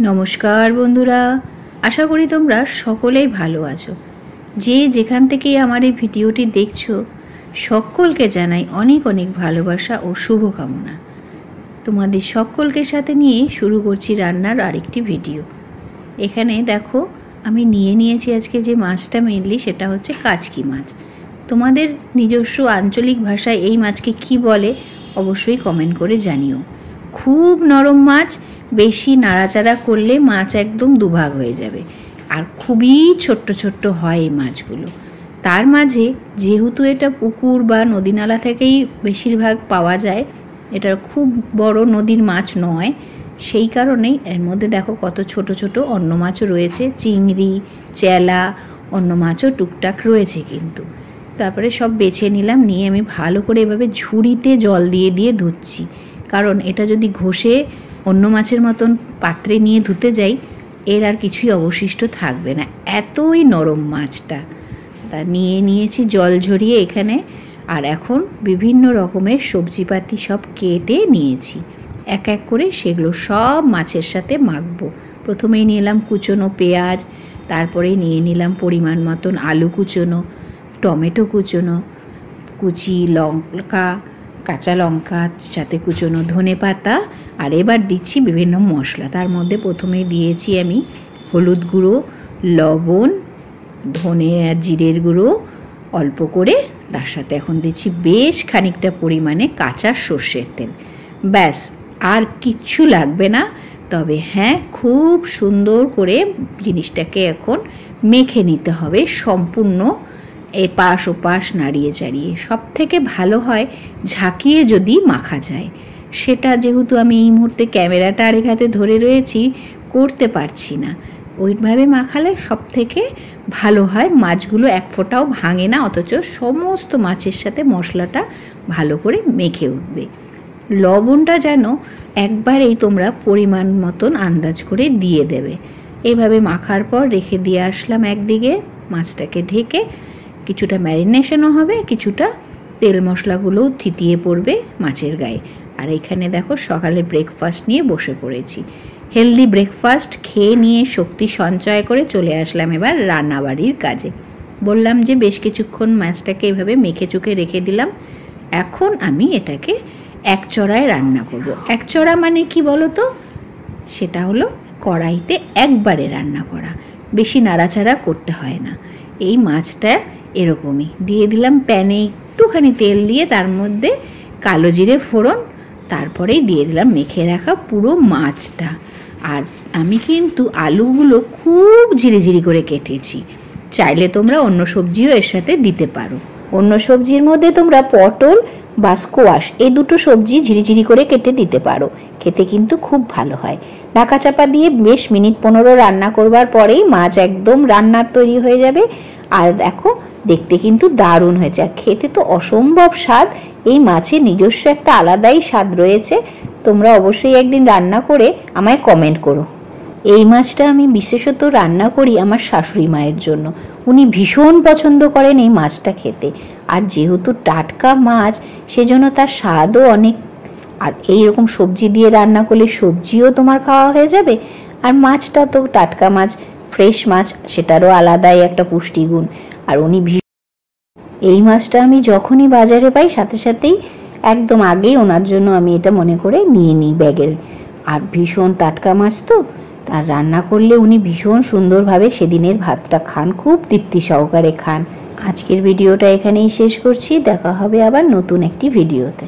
নমস্কার বন্ধুরা, আশা করি তোমরা সকলেই ভালো আছো। যে যেখান থেকে আমার এই ভিডিওটি দেখছো সকলকে জানাই অনেক অনেক ভালোবাসা ও শুভকামনা। তোমাদের সকলকে সাথে নিয়ে শুরু করছি রান্নার আরেকটি ভিডিও। এখানে দেখো আমি নিয়েছি আজকে যে মাছটা মেনলি সেটা হচ্ছে কাচকি মাছ। তোমাদের নিজস্ব আঞ্চলিক ভাষায় এই মাছকে কি বলে অবশ্যই কমেন্ট করে জানিও। খুব নরম মাছ, বেশি নাড়াচাড়া করলে মাছ একদম দুভাগ হয়ে যাবে, আর খুবই ছোট্ট ছোট্ট হয় এই মাছগুলো। তার মাঝে যেহেতু এটা পুকুর বা নদী নালা থেকেই বেশিরভাগ পাওয়া যায়, এটা খুব বড় নদীর মাছ নয়, সেই কারণেই এর মধ্যে দেখো কত ছোট ছোট অন্য মাছও রয়েছে, চিংড়ি, চেলা, অন্য মাছও টুকটাক রয়েছে। কিন্তু তারপরে সব বেছে নিলাম, নিয়ে আমি ভালো করে এভাবে ঝুড়িতে জল দিয়ে দিয়ে ধুচ্ছি, কারণ এটা যদি ঘষে অন্য মাছের মতন পাত্রে নিয়ে ধুতে যাই এর আর কিছুই অবশিষ্ট থাকবে না, এতই নরম মাছটা। তা নিয়েছি জল ঝরিয়ে এখানে, আর এখন বিভিন্ন রকমের সবজিপাতি সব কেটে নিয়েছি, এক এক করে সেগুলো সব মাছের সাথে মাখবো। প্রথমেই নিলাম কুচনো পেঁয়াজ, তারপরে নিয়ে নিলাম পরিমাণ মতন আলু কুচনো, টমেটো কুচনো, কুচি লঙ্কা, কাঁচা লঙ্কা, সাথে কুচনো ধনে পাতা, আর এবার দিচ্ছি বিভিন্ন মশলা। তার মধ্যে প্রথমে দিয়েছি আমি হলুদ গুঁড়ো, লবণ, ধনে আর জিরের গুঁড়ো অল্প করে, তার সাথে এখন দিচ্ছি বেশ খানিকটা পরিমাণে কাঁচা সর্ষের তেল। ব্যাস, আর কিচ্ছু লাগবে না। তবে হ্যাঁ, খুব সুন্দর করে জিনিসটাকে এখন মেখে নিতে হবে, সম্পূর্ণ এপাশ ওপাশ নাড়িয়ে চাড়িয়ে। সব থেকে ভালো হয় ঝাঁকিয়ে যদি মাখা যায়, সেটা যেহেতু আমি এই মুহূর্তে ক্যামেরাটা আরেক হাতে ধরে রয়েছি, করতে পারছি না। ওইভাবে মাখালে সব থেকে ভালো হয়, মাছগুলো এক ফোঁটাও ভাঙে না, অথচ সমস্ত মাছের সাথে মশলাটা ভালো করে মেখে উঠবে। লবণটা যেন একবারেই তোমরা পরিমাণ মতন আন্দাজ করে দিয়ে দেবে। এইভাবে মাখার পর রেখে দিয়ে আসলাম একদিকে, মাছটাকে ঢেকে। কিছুটা ম্যারিনেশনও হবে, কিছুটা তেল মশলাগুলোও থিতিয়ে পড়বে মাছের গায়ে। আর এখানে দেখো সকালে ব্রেকফাস্ট নিয়ে বসে পড়েছি। হেলদি ব্রেকফাস্ট খেয়ে নিয়ে শক্তি সঞ্চয় করে চলে আসলাম এবার রান্নাবাড়ির কাজে। বললাম যে বেশ কিছুক্ষণ মাছটাকে এভাবে মেখে চুকে রেখে দিলাম। এখন আমি এটাকে এক চড়ায় রান্না করব। এক চড়া মানে কি বলো তো? সেটা হলো কড়াইতে একবারে রান্না করা, বেশি নাড়াচাড়া করতে হয় না। এই মাছটা এরকমই দিয়ে দিলাম প্যানে একটুখানি তেল দিয়ে, তার মধ্যে কালো জিরে ফোড়ন, তারপরেই দিয়ে দিলাম মেখে রাখা পুরো মাছটা। আর আমি কিন্তু আলুগুলো খুব ঝিরিঝিরি করে কেটেছি, চাইলে তোমরা অন্য সবজিও এর সাথে দিতে পারো। অন্য সবজির মধ্যে তোমরা পটল বা স্কোয়াশ এই দুটো সবজি ঝিরিঝিরি করে কেটে দিতে পারো, খেতে কিন্তু খুব ভালো হয়। ঢাকা চাপা দিয়ে বেশ মিনিট 15 রান্না করবার পরেই মাছ একদম রান্নার তৈরি হয়ে যাবে। আর দেখো দেখতে কিন্তু দারুণ হয়েছে, আর খেতে তো অসম্ভব স্বাদ। এই মাছের নিজস্ব একটা আলাদাই স্বাদ রয়েছে। তোমরা অবশ্যই একদিন রান্না করে আমায় কমেন্ট করো। এই মাছটা আমি বিশেষত রান্না করি আমার শাশুড়ি মায়ের জন্য, উনি ভীষণ পছন্দ করেন এই মাছটা খেতে। আর যেহেতু টাটকা মাছ, সেজন্য তার স্বাদও অনেক। আর এইরকম সবজি দিয়ে রান্না করলে সবজিও তোমার খাওয়া হয়ে যাবে, আর মাছটা তো টাটকা মাছ, ফ্রেশ মাছ, সেটারও আলাদাই একটা পুষ্টিগুণ। আর উনি এই মাছটা আমি যখনই বাজারে পাই সাথে সাথেই একদম আগেই ওনার জন্য আমি এটা মনে করে নিয়ে নিই ব্যাগের। আর ভীষণ টাটকা মাছ তো, তার রান্না করলে উনি ভীষণ সুন্দরভাবে সেদিনের ভাতটা খান, খুব তৃপ্তি সহকারে খান। আজকের ভিডিওটা এখানেই শেষ করছি, দেখা হবে আবার নতুন একটি ভিডিওতে।